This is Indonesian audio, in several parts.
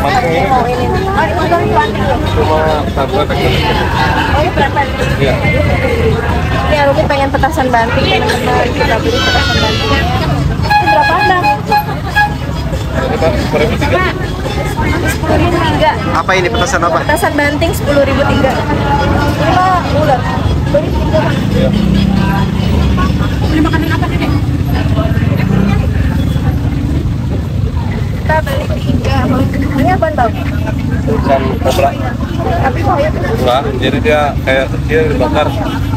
Ini mau ini. Oh, ini bukan banting ya? Cuma satu paket. Oh, ini berapa? Iya. Ini Arumi pengen petasan banting, teman-teman. Kita beli petasan bantingnya. Ini berapa Bang? Kita 10.003. 10.003. Apa ini petasan apa? Petasan banting 10.003. Ini mah ular. Beli 3 Bang. Iya. Beli makanan apa nih? Kita beli 3. Ini apa Bang? Ikan kobra. Tapi kok ya? Enggak, jadi dia kayak kecil dibakar,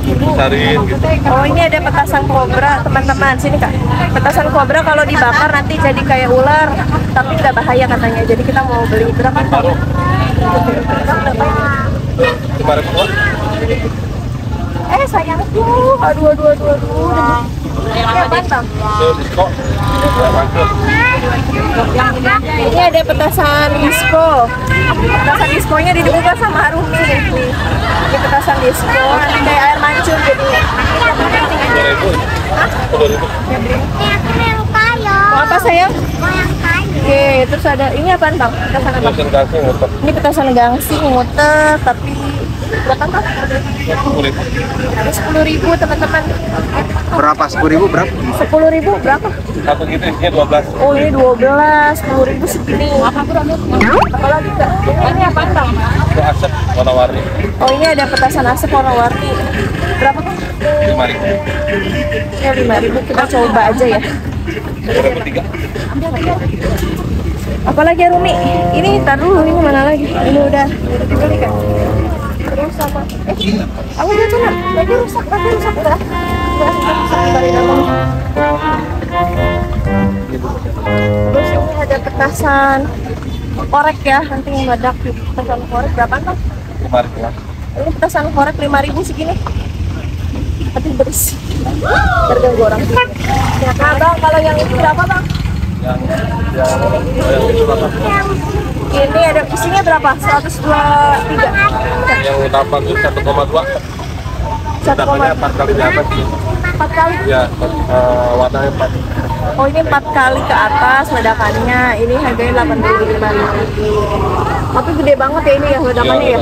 dibesarin gitu. Oh, ini ada petasan kobra, teman-teman. Sini Kak. Petasan kobra kalau dibakar nanti jadi kayak ular, tapi nggak bahaya katanya. Jadi kita mau beli berapa? Baru Bang, berapa? 5.000. Sayangku. Aduh. Ini apaan Bang? Itu diskon. Ya, mantap. Ini ada petasan disco. Petasan disconya diduga sama Arumi. Ini petasan disco, kayak air mancur jadinya. 10.000. 10.000. Mau apa sayang? Oke, terus ada ini apaan Bang? Petasan apa? Petasan gangsing ngumpet. Ini petasan gangsing muter, tapi berapa Bang? 10.000. Ini 10.000 teman-teman. Berapa? 10.000 berapa? 10.000 berapa? Satu gitu isinya 12. Oh ini 12, 10.000 segini. Apa lagi Kak? Ini apaan Bang? Itu asap warna-warni. Oh ini ada petasan asap warna-warni. Berapa Bang? 5.000. Ya 5.000, kita coba aja ya. 10.003. Apalagi ya Rumi? Ini tar dulu, ini mana lagi? Ini udah dibeli kan? Terus apa? Aku udah tuh lagi rusak udah. Terus ini ada petasan korek ya, nanti meledak. Petasan korek berapa Bang? 5.000. Ini petasan korek 5.000 segini. Tapi bersih. Terganggu orang. Nah Bang, kalau yang ini berapa Bang? Yang itu berapa? Ini ada isinya berapa? 123. Yang utama itu 1,2. 1,4 Dapatnya 4 kali di atas. kali. Ya, warnanya 4. Oh ini 4 kali ke atas ledakannya. Ini harganya 85.000. Tapi gede banget ya ini ya ledakannya ya.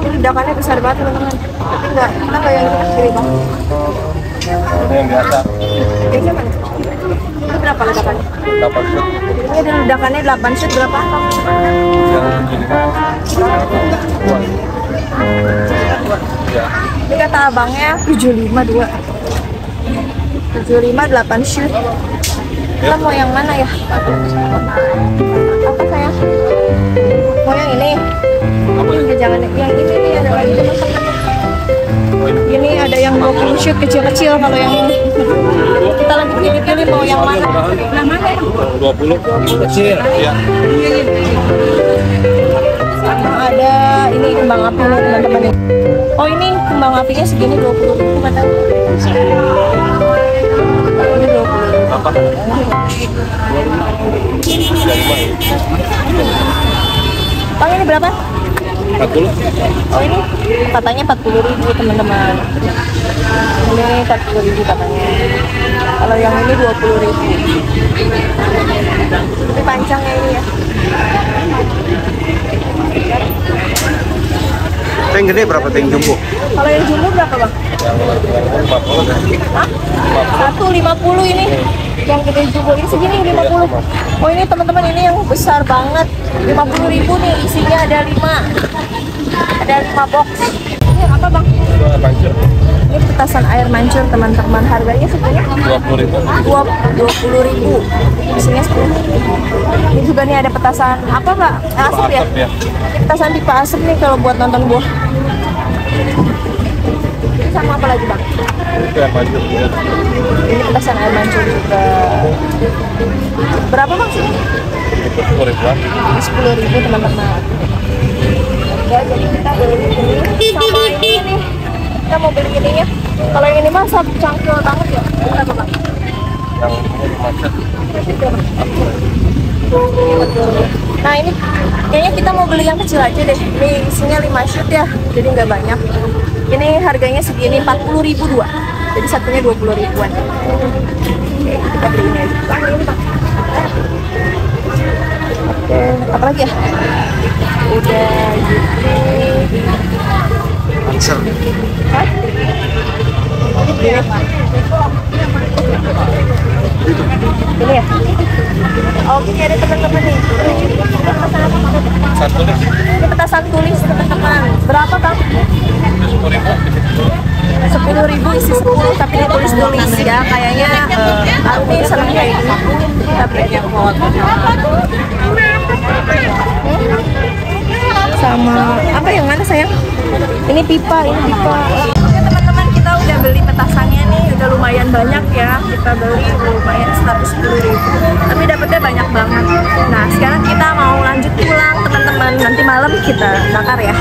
Ini ledakannya besar banget teman-teman. Tapi kita nggak yang kecil Bang. Ini yang biasa. Kayaknya mana? Itu berapa ledakannya? 8 shoot. Ini ada ledakannya 8 shoot berapa? Yang begini. Ya. Ini kata abangnya 75 2. 75 8 shoot. Kita mau yang mana ya? Apa sayang? Mau yang ini? Apa Ini jangan yang ini nih ada lagi teman-teman. Ini ada yang 20 shoot kecil-kecil kalau yang ini. Kita lagi pilih-pilih mau yang mana? Yang mana ya? 20 kecil. Ya. Sama ada ini kembang api nih teman-teman. Oh ini kembang apinya segini 20.000 katanya. Ini 20. Apa? Bang ini berapa? 40. Oh ini katanya 40.000 teman-teman. Ini 40.000 katanya. Kalau yang ini 20.000. Ini panjangnya ini ya. Tank gede berapa tank jumbo? Kalau yang jumbo berapa Bang? Yang 50 kan? Hah? 150 ini. Yang gede jumbo ini segini 50. Oh ini teman-teman ini yang besar banget. 50.000 nih, isinya ada 5. Ada 5 box. Ini apa Bang? Itu air mancur. Ini petasan air mancur teman-teman. Harganya segini 20.000. 20.000. Isinya 10. Ini juga nih ada petasan apa Pak? Asap ya? Asap ya. Ini petasan tipe asap nih kalau buat nonton buah. Ini sama apa lagi Bang? Itu air mancur juga. Ini petasan air mancur juga. Berapa Bang sih? Itu 10.000-an. 10.000 teman-teman. Ya jadi kita beli ini sama ini nih. Kita mau beli ininya. Kalau yang ini mah satu cangkul banget ya. Berapa Bang? Yang ini macet. Nah ini kayaknya kita mau beli yang kecil aja deh. Ini isinya 5 shoot ya, jadi nggak banyak. Ini harganya segini 40.000 2. Jadi satunya 20.000-an. Oke, kita beli ini aja. Bang, ini Bang. Oke, apa lagi ya. Udah gitu. Answer. Hah? Ini ya. Oke, ada teman-teman nih. Satu deh. Ini petasan tulis teman-teman. Berapa Kang? 10.000 isi 10 tapi ditulis tulis ya. Kayaknya Armi seneng kayak gini. Tapi sama apa yang mana sayang? Ini pipa, ini pipa. Oke teman-teman, kita udah beli petasannya nih, udah lumayan banyak ya. Kita beli lumayan 110.000, tapi dapetnya banyak banget. Nah sekarang kita mau lanjut pulang teman-teman. Nanti malam kita bakar ya.